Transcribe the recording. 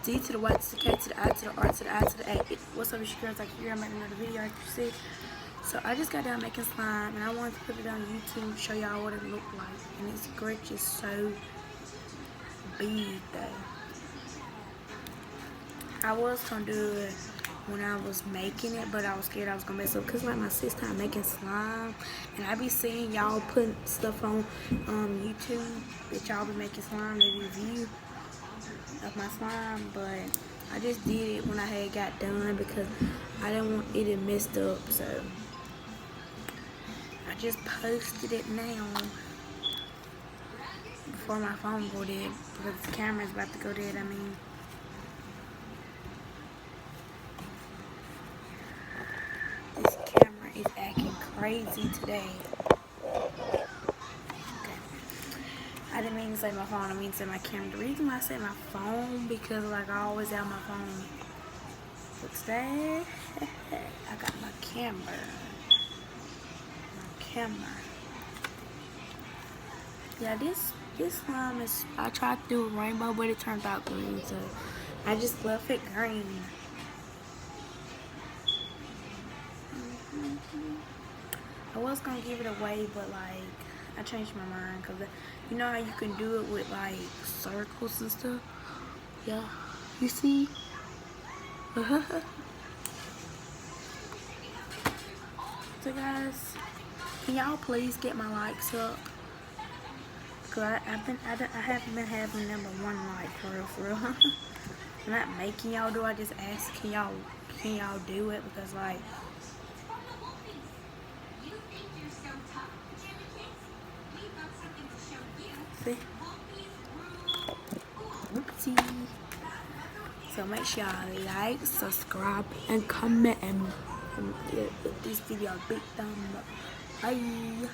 D to the Y to the K to the I to the R to the I to the A. What's up, it's your girls? Like here, I'm making another video, like you see. So I just got done making slime, and I wanted to put it on YouTube, show y'all what it looked like. And this grit is so big, though. I was gonna do it when I was making it, but I was scared I was gonna mess up, cause like my sister making slime, and I be seeing y'all putting stuff on YouTube that y'all be making slime, the review of my slime, but I just did it when I had got done because I didn't want it to messed up, so I just posted it now before my phone go dead, because the camera's about to go dead. I mean, this camera is acting crazy today. I didn't mean to say my phone, I mean to say my camera. The reason why I said my phone, because like I always have my phone. But today, I got my camera. Yeah, this slime is, I tried to do a rainbow, but it turned out green, so I just left it green. I was gonna give it away, but like, I changed my mind, because you know how you can do it with like circles and stuff? Yeah, you see? So guys, can y'all please get my likes up? Cause I haven't been having number one like for real. I'm not making y'all do. I just ask, can y'all do it? Because like, see, oopsie. So make sure y'all like, subscribe, and comment, and give this video a big thumb up. Bye.